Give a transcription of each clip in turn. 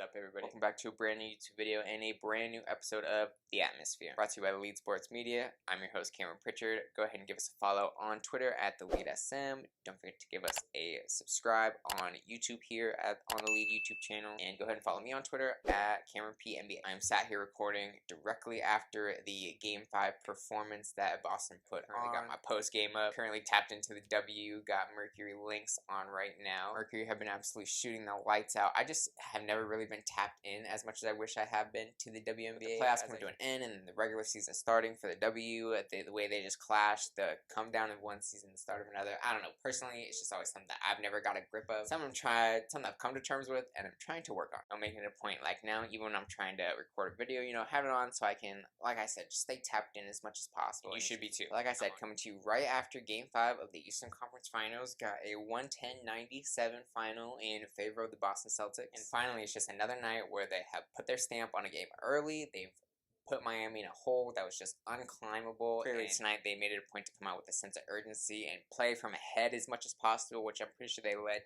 up, everybody? Welcome back to a brand new YouTube video and a brand new episode of The Atmosphere, brought to you by the Lead Sports Media. I'm your host, Cameron Prichard. Go ahead and give us a follow on Twitter at the Lead SM. Don't forget to give us a subscribe on YouTube here on the Lead YouTube channel, and go ahead and follow me on Twitter at Cameron P NBA. I'm sat here recording directly after the Game 5 performance that Boston put on. I got my post game up. Currently tapped into the W. Got Mercury links on right now. Mercury have been absolutely shooting the lights out. I just have never really been tapped in as much as I wish I have been to the WNBA. The playoffs coming to an end, and then the regular season starting for the W. The way they just clashed, the come down of one season, the start of another. I don't know. Personally, it's just always something that I've never got a grip of. Something I've come to terms with, and I'm trying to work on. I'm making it a point, like now, even when I'm trying to record a video, have it on so I can, like I said, just stay tapped in as much as possible. You should be too. Like I said, coming to you right after Game 5 of the Eastern Conference Finals. Got a 110-97 final in favor of the Boston Celtics. And finally, it's just another night where they have put their stamp on a game early. They've put Miami in a hole that was just unclimbable. Clearly tonight they made it a point to come out with a sense of urgency and play from ahead as much as possible, which I'm pretty sure they led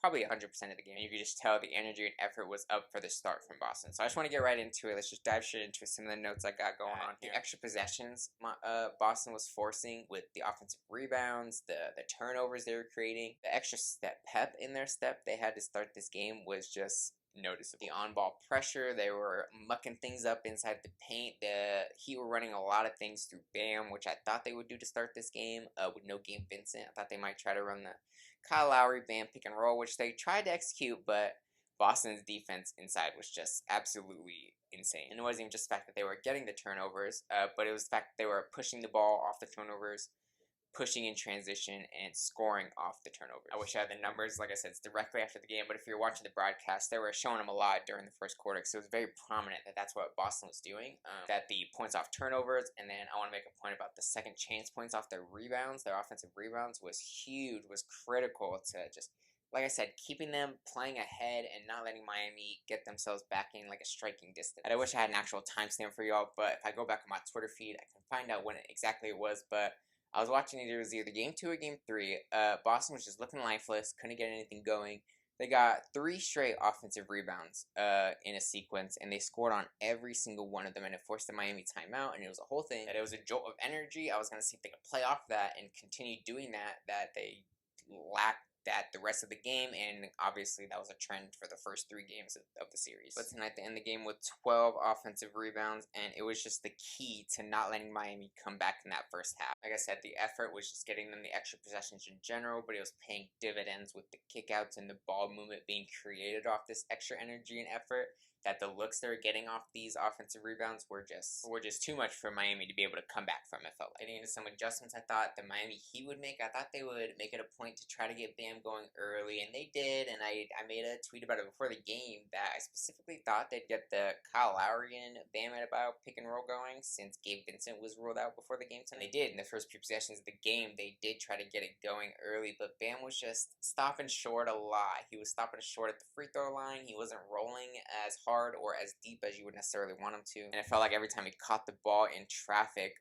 probably 100% of the game. And you could just tell the energy and effort was up for the start from Boston. So I just want to get right into it. Let's just dive straight into some of the notes I got going on here. The extra possessions Boston was forcing with the offensive rebounds, the turnovers they were creating, the extra pep in their step they had to start this game was just noticeable. The on-ball pressure, they were mucking things up inside the paint. The Heat were running a lot of things through Bam, which I thought they would do to start this game with no Gabe Vincent. I thought they might try to run the Kyle Lowry Bam pick and roll, which they tried to execute, but Boston's defense inside was just absolutely insane. And it wasn't even just the fact that they were getting the turnovers, but it was the fact that they were pushing the ball off the turnovers, pushing in transition, and scoring off the turnovers. I wish I had the numbers. Like I said, it's directly after the game, but if you're watching the broadcast, they were showing them a lot during the first quarter, so it was very prominent that that's what Boston was doing, that the points off turnovers, and then I want to make a point about the second chance points off their rebounds. Their offensive rebounds was huge, was critical to just, like I said, keeping them playing ahead and not letting Miami get themselves back in like a striking distance. And I wish I had an actual timestamp for y'all, but if I go back on my Twitter feed, I can find out when exactly it was, but I was watching it was either Game 2 or Game 3. Boston was just looking lifeless, couldn't get anything going. They got 3 straight offensive rebounds in a sequence, and they scored on every single one of them, and it forced the Miami timeout, and it was a whole thing. That it was a jolt of energy. I was going to see if they could play off that and continue doing that they lacked that the rest of the game, and obviously that was a trend for the first 3 games of the series. But tonight they end the game with 12 offensive rebounds, and it was just the key to not letting Miami come back in that first half. Like I said, the effort was just getting them the extra possessions in general, but it was paying dividends with the kickouts and the ball movement being created off this extra energy and effort. That the looks they were getting off these offensive rebounds were just too much for Miami to be able to come back from, it felt like. Getting into some adjustments I thought the Miami Heat would make. I thought they would make it a point to try to get Bam going early, and they did, and I made a tweet about it before the game that I specifically thought they'd get the Kyle Lowry and Bam Adebayo pick and roll going since Gabe Vincent was ruled out before the game tonight. And they did. In the first few possessions of the game, they did try to get it going early, but Bam was just stopping short a lot. He was stopping short at the free throw line. He wasn't rolling as hard or as deep as you would necessarily want him to, and it felt like every time he caught the ball in traffic,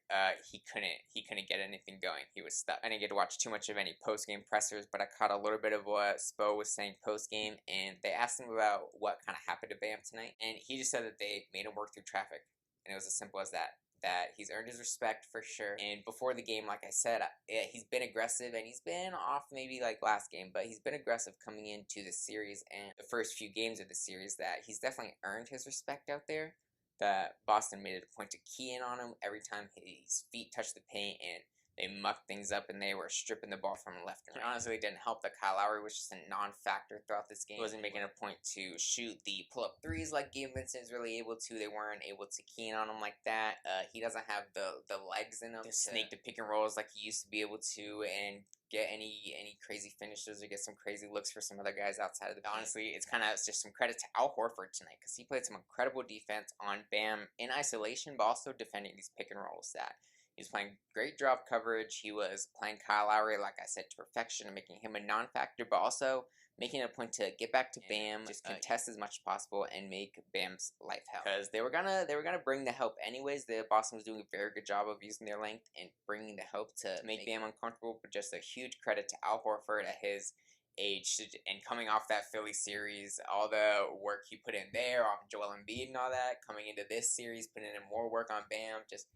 he couldn't get anything going. He was stuck. I didn't get to watch too much of any post-game pressers, but I caught a little bit of what Spo was saying post-game, and they asked him about what kind of happened to Bam tonight, and he just said that they made him work through traffic, and it was as simple as that. That he's earned his respect for sure. And before the game, like I said, he's been aggressive, and he's been off maybe like last game, but he's been aggressive coming into the series and the first few games of the series, that he's definitely earned his respect out there. That Boston made it a point to key in on him every time his feet touched the paint, and they mucked things up, and they were stripping the ball from left and right. Honestly, it didn't help that Kyle Lowry was just a non-factor throughout this game. He wasn't making a point to shoot the pull-up threes like Gabe Vincent is really able to. They weren't able to key in on him like that. He doesn't have the legs in him to snake the pick and rolls like he used to be able to, and get any crazy finishes or get some crazy looks for some other guys outside of the paint. Honestly, it's kind of just some credit to Al Horford tonight, because he played some incredible defense on Bam in isolation, but also defending these pick and rolls. That he was playing great drop coverage. He was playing Kyle Lowry, like I said, to perfection, and making him a non-factor, but also making it a point to get back to Bam, just contest as much as possible, and make Bam's life hell. Because they were gonna bring the help anyways. The Boston was doing a very good job of using their length and bringing the help to make Bam uncomfortable. But just a huge credit to Al Horford at his age. And coming off that Philly series, all the work he put in there, off Joel Embiid and all that, coming into this series, putting in more work on Bam, just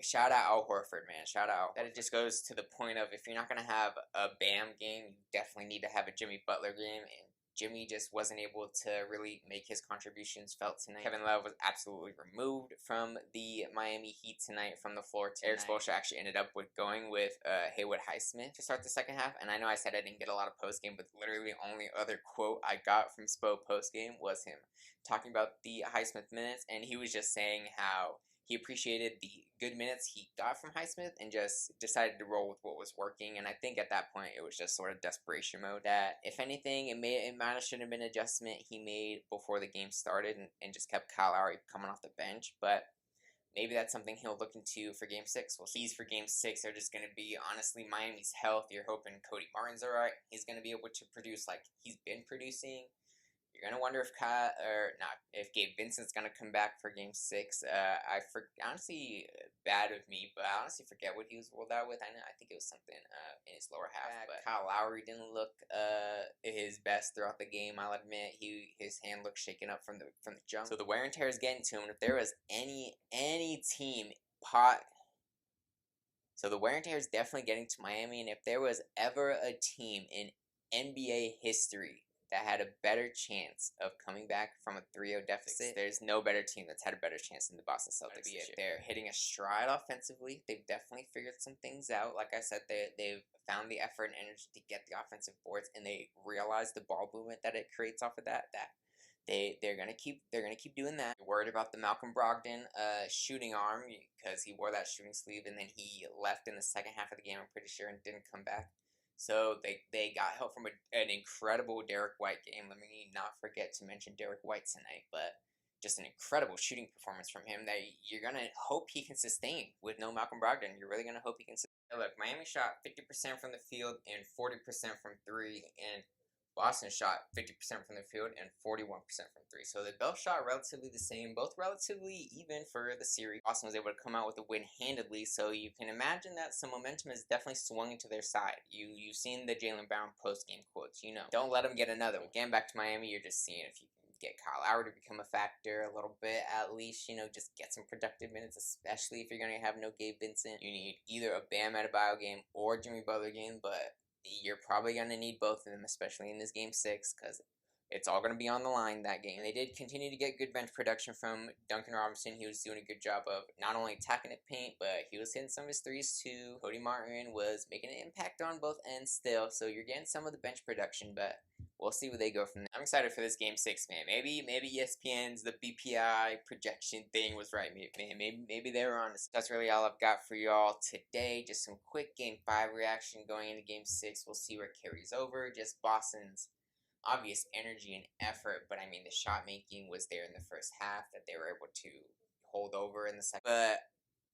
shout out Al Horford, man. Shout out. That it just goes to the point of, if you're not going to have a Bam game, you definitely need to have a Jimmy Butler game. And Jimmy just wasn't able to really make his contributions felt tonight. Kevin Love was absolutely removed from the Miami Heat tonight, from the floor tonight. Eric Spoelstra actually ended up going with Haywood Highsmith to start the second half. And I know I said I didn't get a lot of post-game, but literally the only other quote I got from Spo post-game was him talking about the Highsmith minutes. And he was just saying how he appreciated the good minutes he got from Highsmith and just decided to roll with what was working. And I think at that point it was just sort of desperation mode. That if anything, it might have should have been an adjustment he made before the game started and just kept Kyle Lowry coming off the bench. But maybe that's something he'll look into for Game 6. Well, keys for Game 6 are just going to be, honestly, Miami's health. You're hoping Cody Martin's alright. He's going to be able to produce like he's been producing. You're going to wonder if Gabe Vincent's going to come back for Game 6. Honestly, bad with me, but I honestly forget what he was ruled out with. I think it was something in his lower half. But Kyle Lowry didn't look his best throughout the game, I'll admit. His hand looked shaken up from the jump. So the wear and tear is getting to him. And if there was any team So the wear and tear is definitely getting to Miami. And if there was ever a team in NBA history that had a better chance of coming back from a 3-0 deficit, there's no better team that's had a better chance than the Boston Celtics. They're hitting a stride offensively. They've definitely figured some things out. Like I said, they've found the effort and energy to get the offensive boards, and they realize the ball movement that it creates off of that. They're gonna keep doing that. You're worried about the Malcolm Brogdon shooting arm, because he wore that shooting sleeve and then he left in the second half of the game, I'm pretty sure, and didn't come back. So they got help from an incredible Derek White game. Let me not forget to mention Derek White tonight, but just an incredible shooting performance from him that you're going to hope he can sustain with no Malcolm Brogdon. You're really going to hope he can sustain. Look, Miami shot 50% from the field and 40% from 3, and Boston shot 50% from the field and 41% from 3. So they both shot relatively the same, both relatively even for the series. Boston was able to come out with a win handedly, so you can imagine that some momentum has definitely swung into their side. You've seen the Jaylen Brown post-game quotes, don't let him get another one. Again, back to Miami, you're just seeing if you can get Kyle Lowry to become a factor a little bit, at least, just get some productive minutes, especially if you're going to have no Gabe Vincent. You need either a Bam Adebayo game or Jimmy Butler game, but you're probably going to need both of them, especially in this Game 6, because it's all going to be on the line that game. They did continue to get good bench production from Duncan Robinson. He was doing a good job of not only attacking the paint, but he was hitting some of his threes too. Cody Martin was making an impact on both ends still, so you're getting some of the bench production, but we'll see where they go from there. I'm excited for this Game 6, man. Maybe ESPN's the BPI projection thing was right. Maybe they were on this. That's really all I've got for y'all today. Just some quick Game 5 reaction going into Game 6. We'll see where it carries over. Just Boston's obvious energy and effort, but I mean the shot making was there in the first half that they were able to hold over in the second. But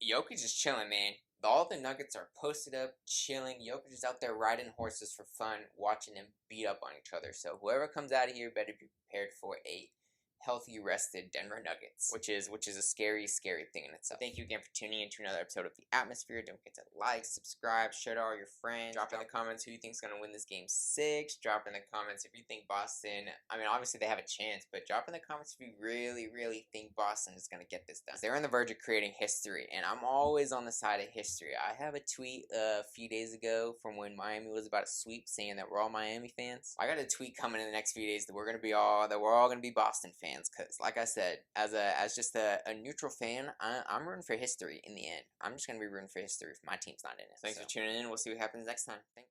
Jokic is chilling, man. All the Nuggets are posted up, chilling. Jokic is out there riding horses for fun, watching them beat up on each other. So whoever comes out of here better be prepared for a healthy, rested Denver Nuggets, which is a scary thing in itself. Thank you again for tuning in to another episode of The Atmosphere. Don't forget to like, subscribe, share to all your friends. Drop in the comments who you think is going to win this Game 6. Drop in the comments if you think Boston, obviously they have a chance, but drop in the comments if you really think Boston is going to get this done. They're on the verge of creating history, and I'm always on the side of history. I have a tweet a few days ago from when Miami was about to sweep saying that we're all Miami fans. I got a tweet coming in the next few days that we're all going to be Boston fans. Because, like I said, as just a neutral fan, I'm rooting for history in the end. I'm just going to be rooting for history if my team's not in it. Thanks for tuning in. We'll see what happens next time. Thanks.